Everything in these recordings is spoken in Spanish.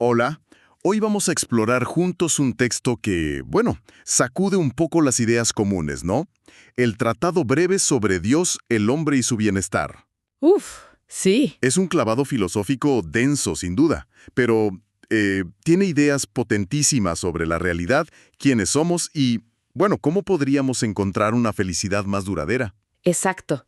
Hola, hoy vamos a explorar juntos un texto que, bueno, sacude un poco las ideas comunes, ¿no? El Tratado Breve sobre Dios, el hombre y su bienestar. Uf, sí, Es un clavado filosófico denso, sin duda, pero tiene ideas potentísimas sobre la realidad, quiénes somos y, bueno, cómo podríamos encontrar una felicidad más duradera. exacto.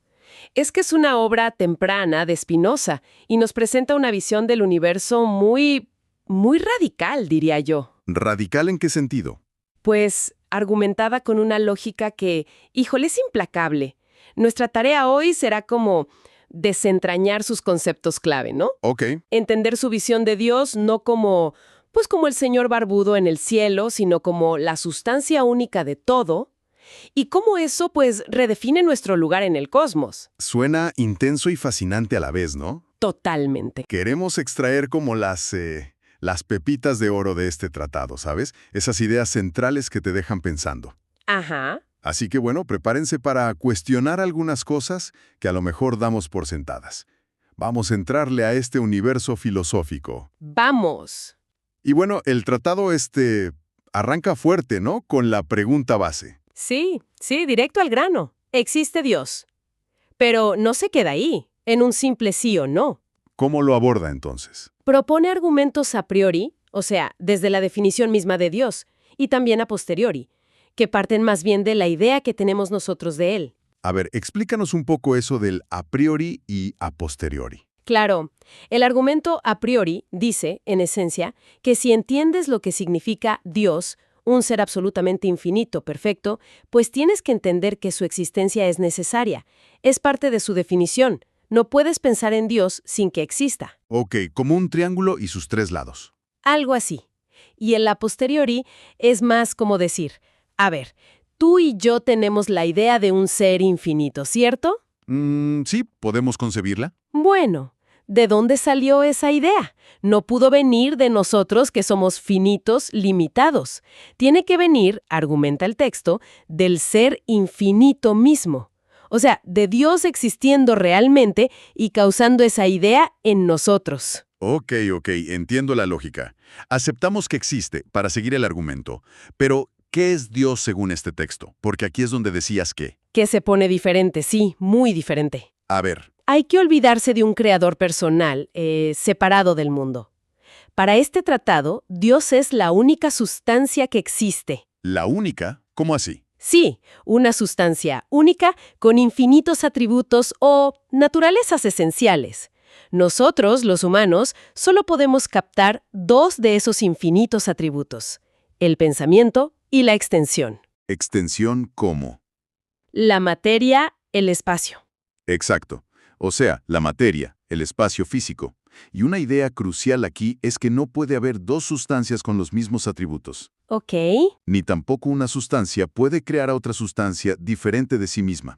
Es que es una obra temprana de Spinoza y nos presenta una visión del universo muy radical, diría yo. ¿Radical en qué sentido? Pues argumentada con una lógica que, híjole, es implacable. Nuestra tarea hoy será como desentrañar sus conceptos clave, ¿no? Ok. Entender su visión de Dios no como, pues como el señor barbudo en el cielo, sino como la sustancia única de todo. Y cómo eso, pues, redefine nuestro lugar en el cosmos. Suena intenso y fascinante a la vez, ¿no? Totalmente. Queremos extraer como las pepitas de oro de este tratado, ¿sabes? Esas ideas centrales que te dejan pensando. Ajá. Así que bueno, prepárense para cuestionar algunas cosas que a lo mejor damos por sentadas. Vamos a entrarle a este universo filosófico. Vamos. Y bueno, el tratado arranca fuerte, ¿no? Con la pregunta base. Sí, directo al grano. Existe Dios. Pero no se queda ahí, en un simple sí o no. ¿Cómo lo aborda entonces? Propone argumentos a priori, o sea, desde la definición misma de Dios, y también a posteriori, que parten más bien de la idea que tenemos nosotros de Él. A ver, explícanos un poco eso del a priori y a posteriori. Claro, el argumento a priori dice, en esencia, que si entiendes lo que significa Dios, un ser absolutamente infinito, perfecto, pues tienes que entender que su existencia es necesaria, es parte de su definición. No puedes pensar en Dios sin que exista. Ok, como un triángulo y sus tres lados. Algo así. Y el a posteriori es más como decir, a ver, tú y yo tenemos la idea de un ser infinito, ¿cierto? Sí, podemos concebirla. Bueno, ¿de dónde salió esa idea? No pudo venir de nosotros que somos finitos, limitados. Tiene que venir, argumenta el texto, del ser infinito mismo. O sea, de Dios existiendo realmente y causando esa idea en nosotros. Ok, entiendo la lógica. Aceptamos que existe para seguir el argumento. Pero, ¿qué es Dios según este texto? Porque aquí es donde decías que. Que se pone diferente, sí, muy diferente. A ver, Hay que olvidarse de un creador personal, separado del mundo. Para este tratado, Dios es la única sustancia que existe. la única, ¿cómo así? Sí, una sustancia única con infinitos atributos o naturalezas esenciales. Nosotros, los humanos, solo podemos captar dos de esos infinitos atributos: el pensamiento y la extensión. Extensión ¿cómo? La materia, el espacio. Exacto. O sea, la materia, el espacio físico. Y una idea crucial aquí es que no puede haber dos sustancias con los mismos atributos. Ok. Ni tampoco una sustancia puede crear a otra sustancia diferente de sí misma.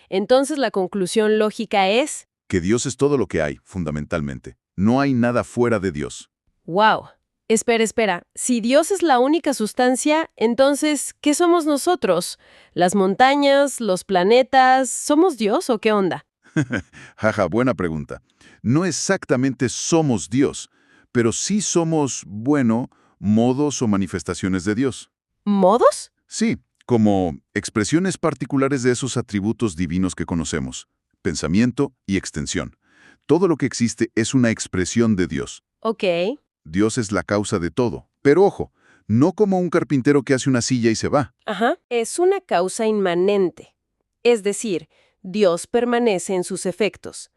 Entonces la conclusión lógica es, Que Dios es todo lo que hay, fundamentalmente. No hay nada fuera de Dios. wow. Espera. Si Dios es la única sustancia, entonces, ¿qué somos nosotros? ¿Las montañas, los planetas? ¿Somos Dios o qué onda? Jaja, buena pregunta. No exactamente somos Dios, pero sí somos, bueno, modos o manifestaciones de Dios. ¿Modos? Sí, como expresiones particulares de esos atributos divinos que conocemos, pensamiento y extensión. Todo lo que existe es una expresión de Dios. Ok. Dios es la causa de todo. Pero ojo, no como un carpintero que hace una silla y se va. Ajá. Es una causa inmanente. Es decir, Dios permanece en sus efectos.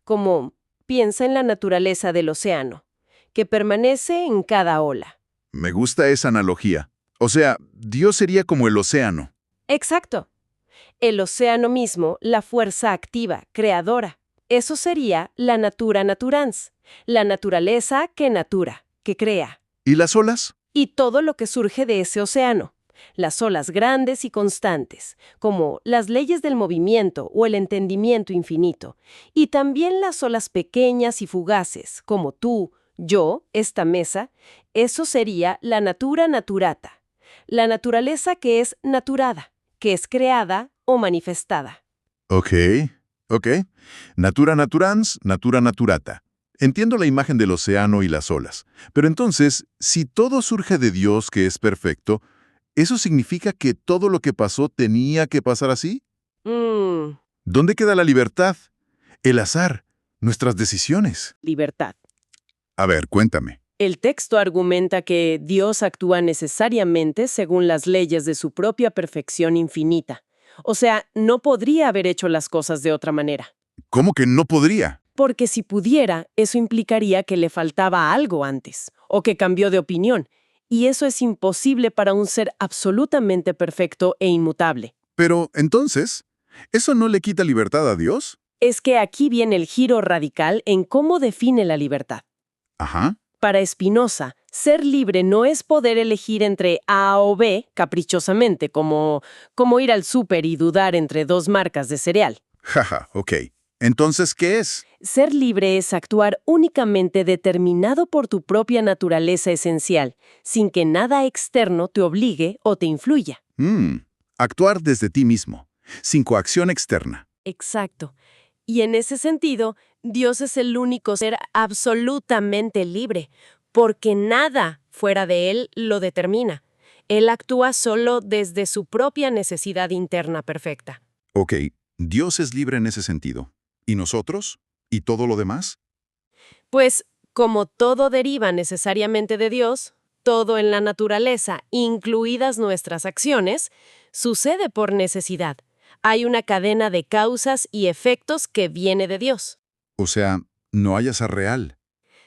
Como piensa en la naturaleza del océano, que permanece en cada ola. Me gusta esa analogía. O sea, Dios sería como el océano. Exacto. El océano mismo, la fuerza activa, creadora. Eso sería la natura naturans, la naturaleza que natura, que crea. ¿Y las olas? Y todo lo que surge de ese océano. Las olas grandes y constantes, como las leyes del movimiento o el entendimiento infinito. Y también las olas pequeñas y fugaces, como tú, yo, esta mesa. Eso sería la natura naturata. La naturaleza que es naturada, que es creada o manifestada. Ok. Natura naturans, natura naturata. Entiendo la imagen del océano y las olas. Pero entonces, si todo surge de Dios, que es perfecto, ¿eso significa que todo lo que pasó tenía que pasar así? Mmm, ¿Dónde queda la libertad? El azar, nuestras decisiones. libertad. A ver, cuéntame. El texto argumenta que Dios actúa necesariamente según las leyes de su propia perfección infinita. O sea, no podría haber hecho las cosas de otra manera. ¿Cómo que no podría? Porque si pudiera, eso implicaría que le faltaba algo antes, o que cambió de opinión. Y eso es imposible para un ser absolutamente perfecto e inmutable. Pero, entonces, ¿eso no le quita libertad a Dios? Es que aquí viene el giro radical en cómo define la libertad. Ajá. Para Spinoza, ser libre no es poder elegir entre A o B caprichosamente, como ir al súper y dudar entre dos marcas de cereal. Jaja, ok. Entonces, ¿qué es? Ser libre es actuar únicamente determinado por tu propia naturaleza esencial, sin que nada externo te obligue o te influya. Actuar desde ti mismo, sin coacción externa. Exacto. Y en ese sentido, Dios es el único ser absolutamente libre, porque nada fuera de Él lo determina. Él actúa solo desde su propia necesidad interna perfecta. Ok, Dios es libre en ese sentido. ¿Y nosotros? ¿Y todo lo demás? Pues, como todo deriva necesariamente de Dios, todo en la naturaleza, incluidas nuestras acciones, sucede por necesidad. Hay una cadena de causas y efectos que viene de Dios. O sea, no hay azar real.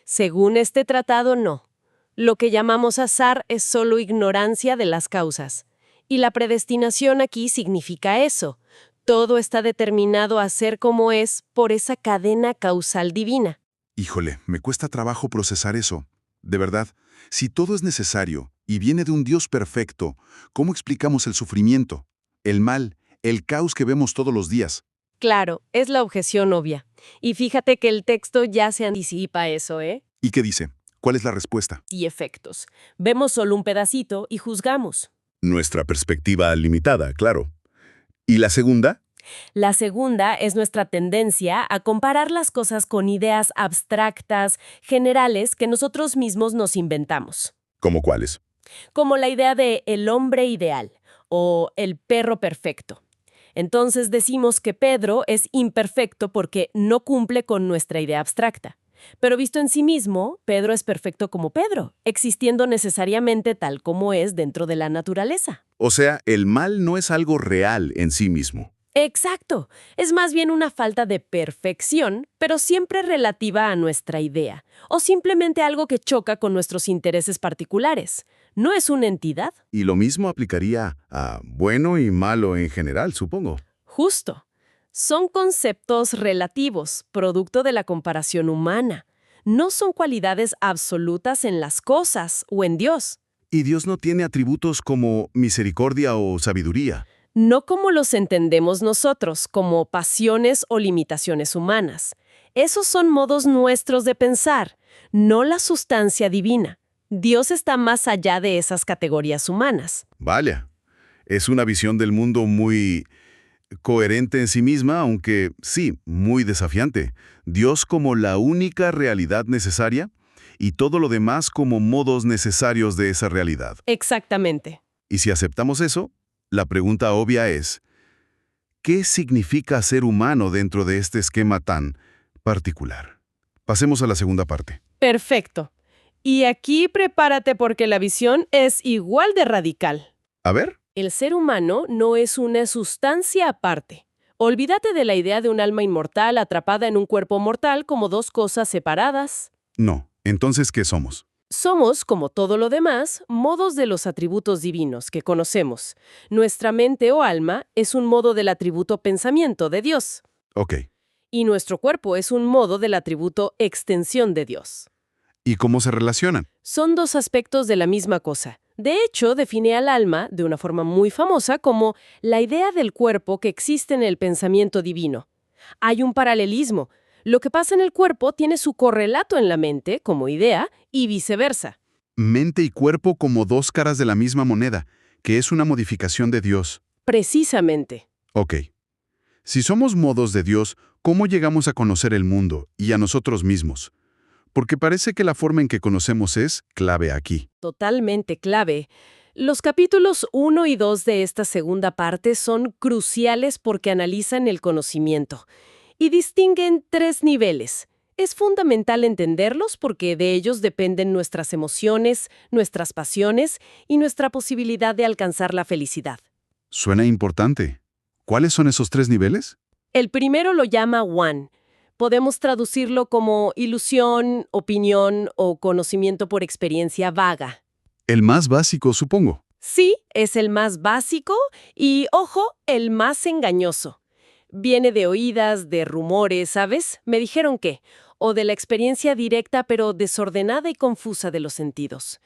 Según este tratado, no. Lo que llamamos azar es solo ignorancia de las causas. Y la predestinación aquí significa eso. Todo está determinado a ser como es por esa cadena causal divina. Híjole, me cuesta trabajo procesar eso. De verdad, si todo es necesario y viene de un Dios perfecto, ¿cómo explicamos el sufrimiento, el mal, el caos que vemos todos los días? Claro, es la objeción obvia. Y fíjate que el texto ya se anticipa eso, ¿eh? ¿Y qué dice? ¿Cuál es la respuesta? Y efectos. Vemos solo un pedacito y juzgamos. Nuestra perspectiva limitada, claro. ¿Y la segunda? La segunda es nuestra tendencia a comparar las cosas con ideas abstractas, generales, que nosotros mismos nos inventamos. ¿Cómo cuáles? Como la idea de el hombre ideal o el perro perfecto. Entonces decimos que Pedro es imperfecto porque no cumple con nuestra idea abstracta. Pero visto en sí mismo, Pedro es perfecto como Pedro, existiendo necesariamente tal como es dentro de la naturaleza. O sea, el mal no es algo real en sí mismo. Exacto. Es más bien una falta de perfección, pero siempre relativa a nuestra idea, o simplemente algo que choca con nuestros intereses particulares. No es una entidad. Y lo mismo aplicaría a bueno y malo en general, supongo. Justo. Son conceptos relativos, producto de la comparación humana. No son cualidades absolutas en las cosas o en Dios. Y Dios no tiene atributos como misericordia o sabiduría. No como los entendemos nosotros, como pasiones o limitaciones humanas. Esos son modos nuestros de pensar, no la sustancia divina. Dios está más allá de esas categorías humanas. Vaya, es una visión del mundo muy coherente en sí misma, aunque sí, muy desafiante. Dios como la única realidad necesaria y todo lo demás como modos necesarios de esa realidad. Exactamente. Y si aceptamos eso, la pregunta obvia es, ¿qué significa ser humano dentro de este esquema tan particular? Pasemos a la segunda parte. Perfecto. Y aquí prepárate porque la visión es igual de radical. A ver. El ser humano no es una sustancia aparte. Olvídate de la idea de un alma inmortal atrapada en un cuerpo mortal como dos cosas separadas. No. Entonces, ¿qué somos? Somos, como todo lo demás, modos de los atributos divinos que conocemos. Nuestra mente o alma es un modo del atributo pensamiento de Dios. Ok. Y nuestro cuerpo es un modo del atributo extensión de Dios. ¿Y cómo se relacionan? Son dos aspectos de la misma cosa. De hecho, define al alma, de una forma muy famosa, como la idea del cuerpo que existe en el pensamiento divino. Hay un paralelismo. Lo que pasa en el cuerpo tiene su correlato en la mente, como idea, y viceversa. Mente y cuerpo como dos caras de la misma moneda, que es una modificación de Dios. Precisamente. Ok. Si somos modos de Dios, ¿cómo llegamos a conocer el mundo y a nosotros mismos? porque parece que la forma en que conocemos es clave aquí. Totalmente clave. Los capítulos 1 y 2 de esta segunda parte son cruciales porque analizan el conocimiento y distinguen 3 niveles. Es fundamental entenderlos porque de ellos dependen nuestras emociones, nuestras pasiones y nuestra posibilidad de alcanzar la felicidad. Suena importante. ¿Cuáles son esos 3 niveles? El primero lo llama One. Podemos traducirlo como ilusión, opinión o conocimiento por experiencia vaga. El más básico, supongo. Sí, es el más básico y, ojo, el más engañoso. Viene de oídas, de rumores, ¿sabes? Me dijeron que, o de la experiencia directa pero desordenada y confusa de los sentidos.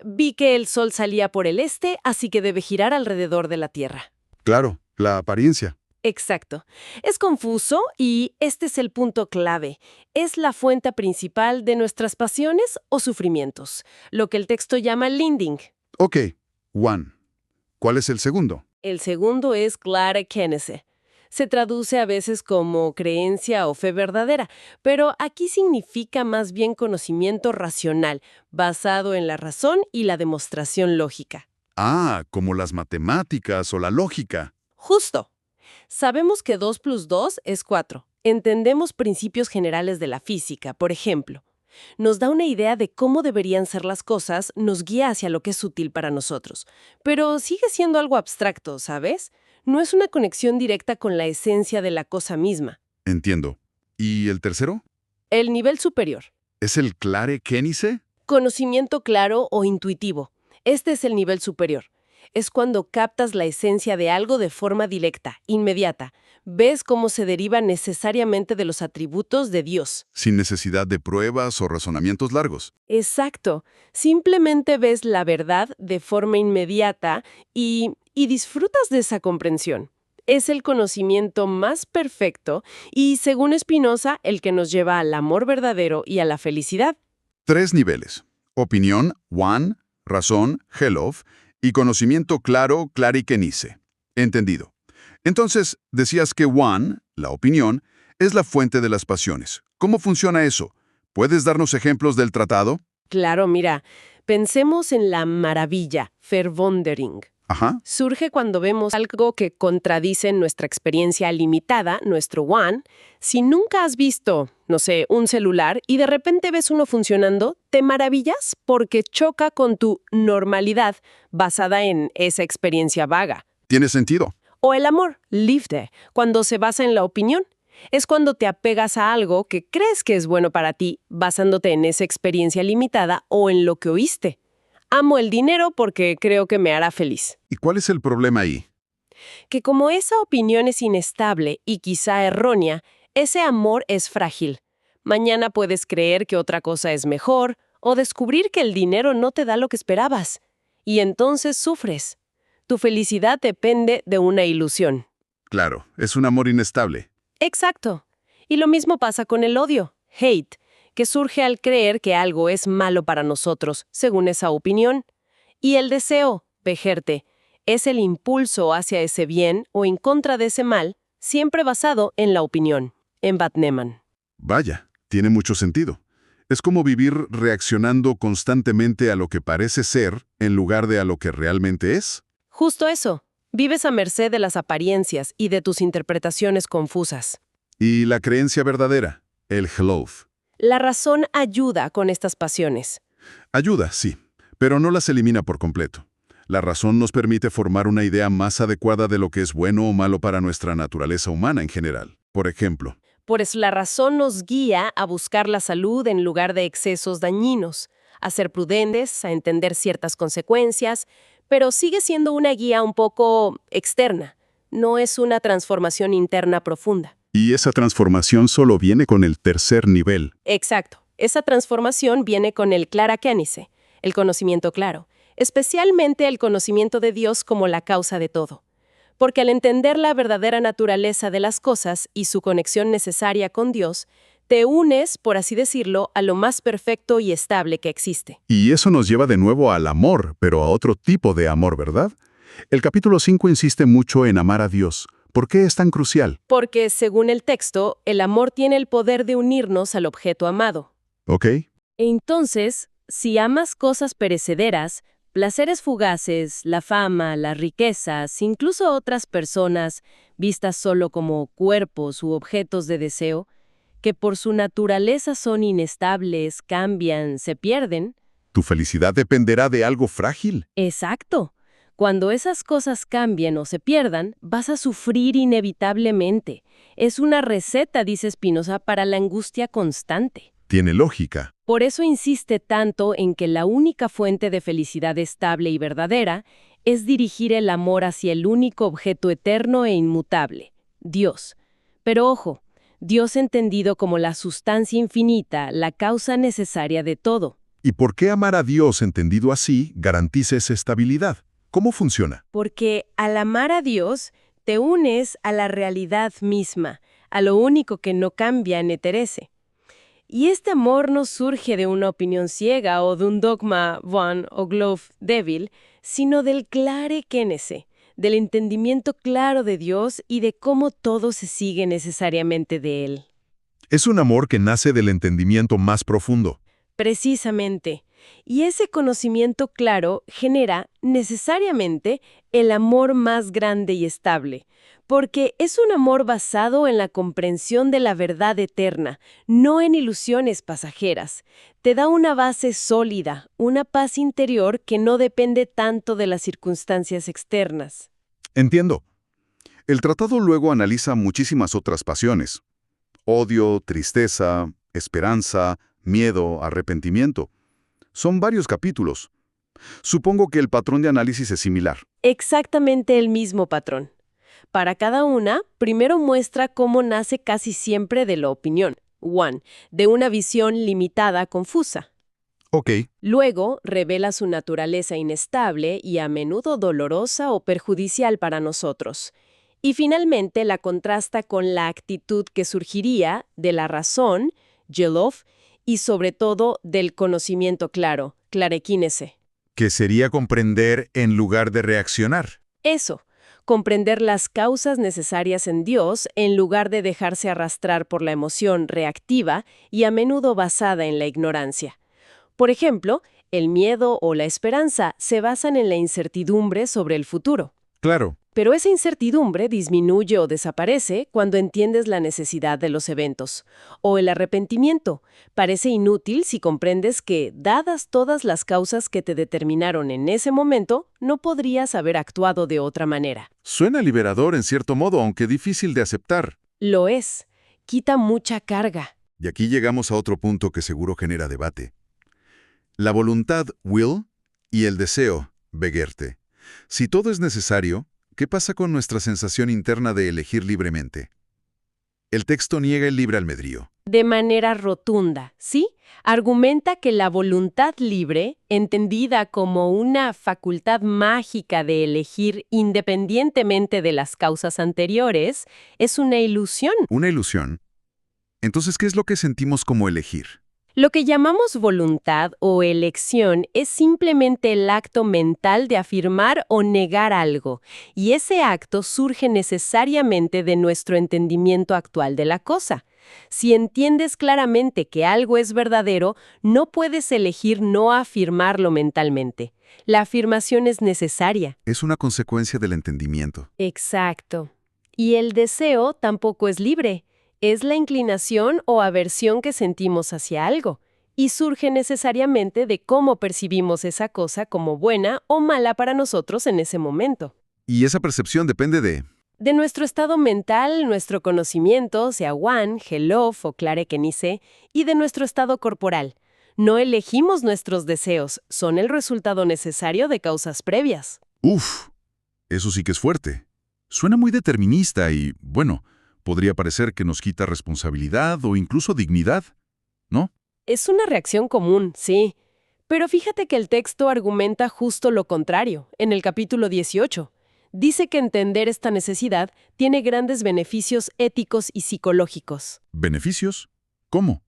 Vi que el sol salía por el este, así que debe girar alrededor de la Tierra. Claro, la apariencia. Exacto. Es confuso y este es el punto clave. Es la fuente principal de nuestras pasiones o sufrimientos, lo que el texto llama linding. Ok, one. ¿Cuál es el segundo? El segundo es Clara Kenese. Se traduce a veces como creencia o fe verdadera, pero aquí significa más bien conocimiento racional, basado en la razón y la demostración lógica. Ah, como las matemáticas o la lógica. Justo. Sabemos que 2 plus 2 es 4. Entendemos principios generales de la física, por ejemplo. Nos da una idea de cómo deberían ser las cosas, nos guía hacia lo que es útil para nosotros. Pero sigue siendo algo abstracto, ¿sabes? No es una conexión directa con la esencia de la cosa misma. Entiendo. ¿Y el tercero? El nivel superior. ¿Es el Clare Kenise? Conocimiento claro o intuitivo. Este es el nivel superior. Es cuando captas la esencia de algo de forma directa, inmediata. Ves cómo se deriva necesariamente de los atributos de Dios. Sin necesidad de pruebas o razonamientos largos. Exacto. Simplemente ves la verdad de forma inmediata y disfrutas de esa comprensión. Es el conocimiento más perfecto y, según Spinoza, el que nos lleva al amor verdadero y a la felicidad. 3 niveles. Opinión, one, razón, helov, y conocimiento claro, clarikenise. Entendido. Entonces, decías que one, la opinión, es la fuente de las pasiones. ¿Cómo funciona eso? ¿Puedes darnos ejemplos del tratado? Claro, mira, pensemos en la maravilla, verwondering. Ajá. Surge cuando vemos algo que contradice nuestra experiencia limitada, nuestro one. Si nunca has visto, no sé, un celular y de repente ves uno funcionando, te maravillas porque choca con tu normalidad basada en esa experiencia vaga. Tiene sentido. O el amor, Liebe, cuando se basa en la opinión. Es cuando te apegas a algo que crees que es bueno para ti, basándote en esa experiencia limitada o en lo que oíste. Amo el dinero porque creo que me hará feliz. ¿Y cuál es el problema ahí? Que como esa opinión es inestable y quizá errónea, ese amor es frágil. Mañana puedes creer que otra cosa es mejor o descubrir que el dinero no te da lo que esperabas. Y entonces sufres. Tu felicidad depende de una ilusión. Claro, es un amor inestable. Exacto. Y lo mismo pasa con el odio, hate, que surge al creer que algo es malo para nosotros, según esa opinión. Y el deseo, vejerte, es el impulso hacia ese bien o en contra de ese mal, siempre basado en la opinión, en Batneman. Vaya, tiene mucho sentido. Es como vivir reaccionando constantemente a lo que parece ser en lugar de a lo que realmente es. Justo eso. Vives a merced de las apariencias y de tus interpretaciones confusas. Y la creencia verdadera, el helov. La razón ayuda con estas pasiones. Ayuda, sí, pero no las elimina por completo. La razón nos permite formar una idea más adecuada de lo que es bueno o malo para nuestra naturaleza humana en general. Por ejemplo, Pues la razón nos guía a buscar la salud en lugar de excesos dañinos, a ser prudentes, a entender ciertas consecuencias, pero sigue siendo una guía un poco externa. No es una transformación interna profunda. y esa transformación solo viene con el tercer nivel. Exacto. Esa transformación viene con el Clara Kenise, el conocimiento claro, especialmente el conocimiento de Dios como la causa de todo. Porque al entender la verdadera naturaleza de las cosas y su conexión necesaria con Dios, te unes, por así decirlo, a lo más perfecto y estable que existe. Y eso nos lleva de nuevo al amor, pero a otro tipo de amor, ¿verdad? El capítulo 5 insiste mucho en amar a Dios. ¿Por qué es tan crucial? Porque, según el texto, el amor tiene el poder de unirnos al objeto amado. ¿Ok? Entonces, si amas cosas perecederas, placeres fugaces, la fama, las riquezas, incluso otras personas, vistas solo como cuerpos u objetos de deseo, que por su naturaleza son inestables, cambian, se pierden. ¿Tu felicidad dependerá de algo frágil? Exacto. Cuando esas cosas cambien o se pierdan, vas a sufrir inevitablemente. Es una receta, dice Spinoza, para la angustia constante. Tiene lógica. Por eso insiste tanto en que la única fuente de felicidad estable y verdadera es dirigir el amor hacia el único objeto eterno e inmutable, Dios. Pero ojo, Dios entendido como la sustancia infinita, la causa necesaria de todo. ¿Y por qué amar a Dios entendido así garantiza esa estabilidad? ¿Cómo funciona? Porque al amar a Dios, te unes a la realidad misma, a lo único que no cambia ni perece. Y este amor no surge de una opinión ciega o de un dogma von o glove débil, sino del clare kennese, del entendimiento claro de Dios y de cómo todo se sigue necesariamente de Él. Es un amor que nace del entendimiento más profundo. Precisamente. Y ese conocimiento claro genera necesariamente el amor más grande y estable, porque es un amor basado en la comprensión de la verdad eterna, no en ilusiones pasajeras. Te da una base sólida, una paz interior que no depende tanto de las circunstancias externas. Entiendo. El tratado luego analiza muchísimas otras pasiones. Odio, tristeza, esperanza, miedo, arrepentimiento. Son varios capítulos. Supongo que el patrón de análisis es similar. Exactamente el mismo patrón. Para cada una, primero muestra cómo nace casi siempre de la opinión, one, de una visión limitada, confusa. Ok, Luego, revela su naturaleza inestable y a menudo dolorosa o perjudicial para nosotros. Y finalmente la contrasta con la actitud que surgiría de la razón, gelov, y sobre todo del conocimiento claro, clarequínese. Que sería comprender en lugar de reaccionar. Eso, comprender las causas necesarias en Dios en lugar de dejarse arrastrar por la emoción reactiva y a menudo basada en la ignorancia. Por ejemplo, el miedo o la esperanza se basan en la incertidumbre sobre el futuro. Claro, Pero esa incertidumbre disminuye o desaparece cuando entiendes la necesidad de los eventos. O el arrepentimiento parece inútil si comprendes que, dadas todas las causas que te determinaron en ese momento, no podrías haber actuado de otra manera. suena liberador en cierto modo, aunque difícil de aceptar. Lo es. Quita mucha carga. Y aquí llegamos a otro punto que seguro genera debate. La voluntad, will, y el deseo, begerte. Si todo es necesario, ¿qué pasa con nuestra sensación interna de elegir libremente? El texto niega el libre albedrío. De manera rotunda, ¿sí? Argumenta que la voluntad libre, entendida como una facultad mágica de elegir independientemente de las causas anteriores, es una ilusión. ¿Una ilusión? Entonces, ¿qué es lo que sentimos como elegir? Lo que llamamos voluntad o elección es simplemente el acto mental de afirmar o negar algo, y ese acto surge necesariamente de nuestro entendimiento actual de la cosa. Si entiendes claramente que algo es verdadero, no puedes elegir no afirmarlo mentalmente. La afirmación es necesaria. Es una consecuencia del entendimiento. Exacto. Y el deseo tampoco es libre. Es la inclinación o aversión que sentimos hacia algo, y surge necesariamente de cómo percibimos esa cosa como buena o mala para nosotros en ese momento. Y esa percepción depende De nuestro estado mental, nuestro conocimiento, sea Wan, Gelov o Clarequenice, y de nuestro estado corporal. No elegimos nuestros deseos, son el resultado necesario de causas previas. Uf, eso sí que es fuerte. Suena muy determinista y, bueno, podría parecer que nos quita responsabilidad o incluso dignidad, ¿no? Es una reacción común, sí. Pero fíjate que el texto argumenta justo lo contrario, en el capítulo 18. Dice que entender esta necesidad tiene grandes beneficios éticos y psicológicos. ¿Beneficios? ¿Cómo?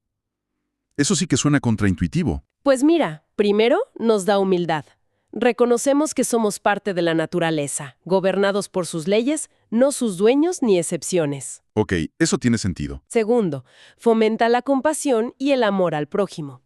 Eso sí que suena contraintuitivo. Pues mira, primero nos da humildad. Reconocemos que somos parte de la naturaleza, gobernados por sus leyes, no sus dueños ni excepciones. Ok, eso tiene sentido. Segundo, fomenta la compasión y el amor al prójimo.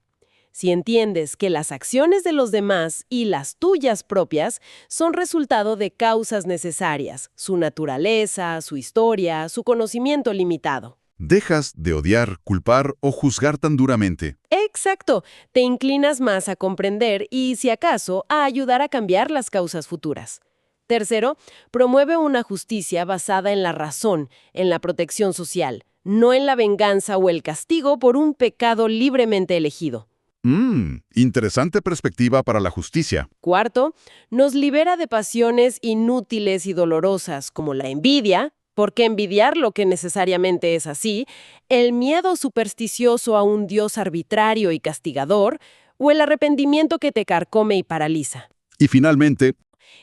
Si entiendes que las acciones de los demás y las tuyas propias son resultado de causas necesarias, su naturaleza, su historia, su conocimiento limitado. Dejas de odiar, culpar o juzgar tan duramente. Exacto, te inclinas más a comprender y, si acaso, a ayudar a cambiar las causas futuras. Tercero, promueve una justicia basada en la razón, en la protección social, no en la venganza o el castigo por un pecado libremente elegido. Interesante perspectiva para la justicia. Cuarto, nos libera de pasiones inútiles y dolorosas como la envidia, ¿por qué envidiar lo que necesariamente es así?, el miedo supersticioso a un Dios arbitrario y castigador, o el arrepentimiento que te carcome y paraliza. Y finalmente,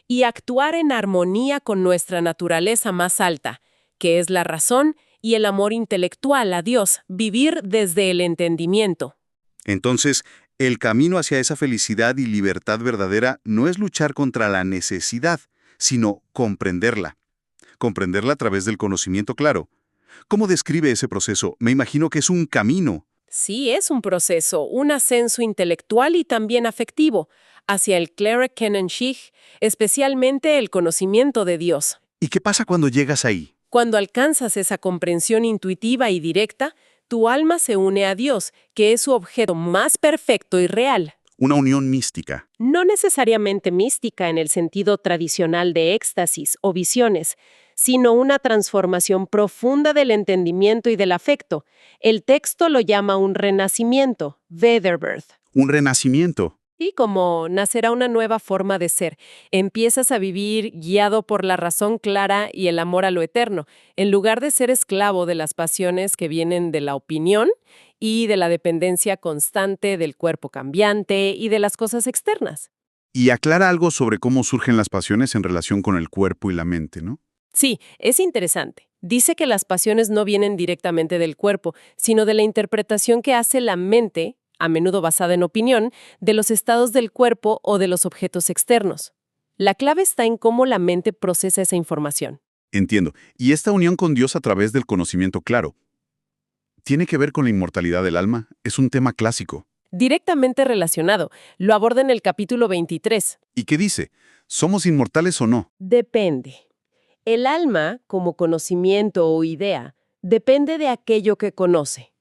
Y actuar en armonía con nuestra naturaleza más alta, que es la razón y el amor intelectual a Dios, vivir desde el entendimiento. Entonces, el camino hacia esa felicidad y libertad verdadera no es luchar contra la necesidad, sino comprenderla. Comprenderla a través del conocimiento claro. ¿Cómo describe ese proceso? Me imagino que es un camino. Sí, es un proceso, un ascenso intelectual y también afectivo, hacia el Klare Kenenshich, especialmente el conocimiento de Dios. ¿Y qué pasa cuando llegas ahí? Cuando alcanzas esa comprensión intuitiva y directa, tu alma se une a Dios, que es su objeto más perfecto y real. Una unión mística. No necesariamente mística en el sentido tradicional de éxtasis o visiones, sino una transformación profunda del entendimiento y del afecto. El texto lo llama un renacimiento, Wiederbirth. Un renacimiento. Y como nacerá una nueva forma de ser, empiezas a vivir guiado por la razón clara y el amor a lo eterno, en lugar de ser esclavo de las pasiones que vienen de la opinión y de la dependencia constante del cuerpo cambiante y de las cosas externas. Y aclara algo sobre cómo surgen las pasiones en relación con el cuerpo y la mente, ¿no? Sí, es interesante. Dice que las pasiones no vienen directamente del cuerpo, sino de la interpretación que hace la mente, a menudo basada en opinión, de los estados del cuerpo o de los objetos externos. La clave está en cómo la mente procesa esa información. Entiendo. Y esta unión con Dios a través del conocimiento claro. ¿Tiene que ver con la inmortalidad del alma? Es un tema clásico. Directamente relacionado. Lo aborda en el capítulo 23. ¿Y qué dice? ¿Somos inmortales o no? Depende. El alma, como conocimiento o idea, depende de aquello que conoce.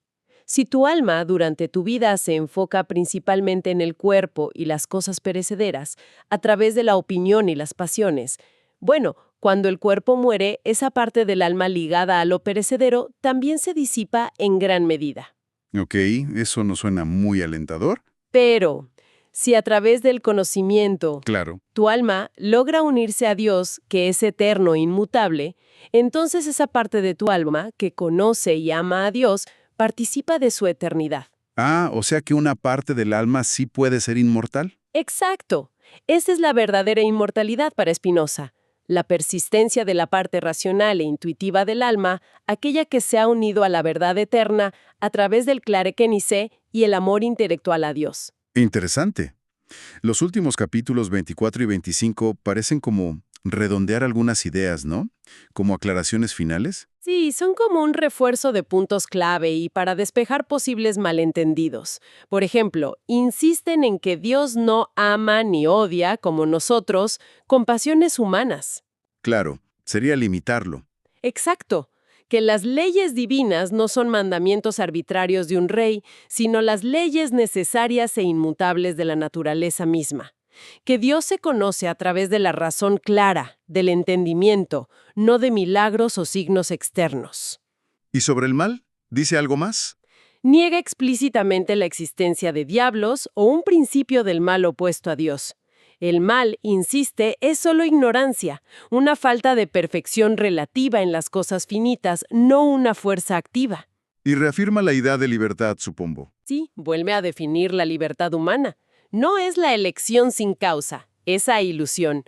Si tu alma durante tu vida se enfoca principalmente en el cuerpo y las cosas perecederas, a través de la opinión y las pasiones, bueno, cuando el cuerpo muere, esa parte del alma ligada a lo perecedero también se disipa en gran medida. Ok, eso no suena muy alentador. Pero, si a través del conocimiento Claro. tu alma logra unirse a Dios, que es eterno e inmutable, entonces esa parte de tu alma que conoce y ama a Dios participa de su eternidad. Ah, o sea que una parte del alma sí puede ser inmortal. Exacto. Esa es la verdadera inmortalidad para Spinoza. La persistencia de la parte racional e intuitiva del alma, aquella que se ha unido a la verdad eterna a través del Klare Kenise y el amor intelectual a Dios. Interesante. Los últimos capítulos 24 y 25 parecen como redondear algunas ideas, ¿no? Como aclaraciones finales. Sí, son como un refuerzo de puntos clave y para despejar posibles malentendidos. Por ejemplo, insisten en que Dios no ama ni odia, como nosotros, con pasiones humanas. Claro, sería limitarlo. Exacto. Que las leyes divinas no son mandamientos arbitrarios de un rey, sino las leyes necesarias e inmutables de la naturaleza misma. Que Dios se conoce a través de la razón clara, del entendimiento, no de milagros o signos externos. ¿Y sobre el mal? ¿Dice algo más? Niega explícitamente la existencia de diablos o un principio del mal opuesto a Dios. El mal, insiste, es solo ignorancia, una falta de perfección relativa en las cosas finitas, no una fuerza activa. Y reafirma la idea de libertad, supongo. Sí, vuelve a definir la libertad humana. No es la elección sin causa, esa ilusión.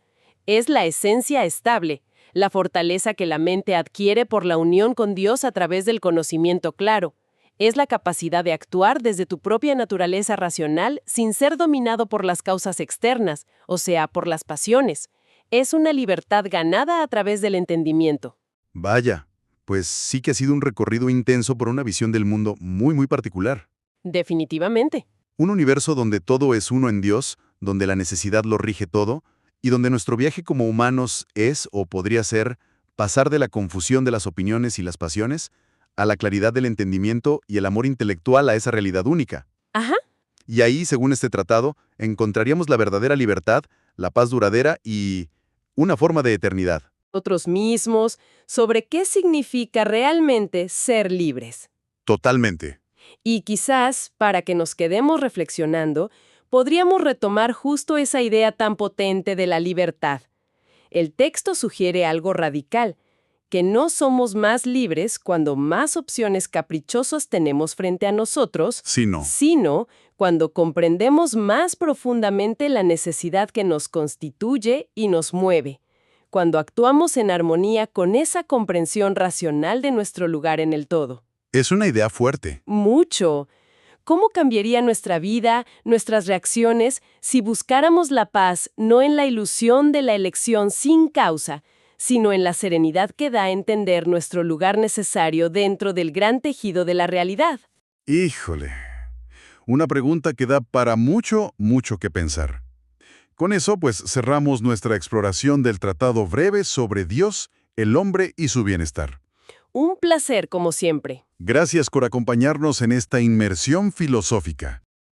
Es la esencia estable, la fortaleza que la mente adquiere por la unión con Dios a través del conocimiento claro. Es la capacidad de actuar desde tu propia naturaleza racional sin ser dominado por las causas externas, o sea, por las pasiones. Es una libertad ganada a través del entendimiento. Vaya, pues sí que ha sido un recorrido intenso por una visión del mundo muy particular. Definitivamente. Un universo donde todo es uno en Dios, donde la necesidad lo rige todo, y donde nuestro viaje como humanos es, o podría ser, pasar de la confusión de las opiniones y las pasiones a la claridad del entendimiento y el amor intelectual a esa realidad única. Ajá. Y ahí, según este tratado, encontraríamos la verdadera libertad, la paz duradera y una forma de eternidad. Nosotros mismos, sobre qué significa realmente ser libres. Totalmente. Y quizás, para que nos quedemos reflexionando, podríamos retomar justo esa idea tan potente de la libertad. El texto sugiere algo radical, que no somos más libres cuando más opciones caprichosas tenemos frente a nosotros, Sí, no. sino cuando comprendemos más profundamente la necesidad que nos constituye y nos mueve, cuando actuamos en armonía con esa comprensión racional de nuestro lugar en el todo. Es una idea fuerte. Mucho. ¿Cómo cambiaría nuestra vida, nuestras reacciones, si buscáramos la paz no en la ilusión de la elección sin causa, sino en la serenidad que da a entender nuestro lugar necesario dentro del gran tejido de la realidad? Híjole. Una pregunta que da para mucho que pensar. Con eso, pues, cerramos nuestra exploración del tratado breve sobre Dios, el hombre y su bienestar. Un placer, como siempre. Gracias por acompañarnos en esta inmersión filosófica.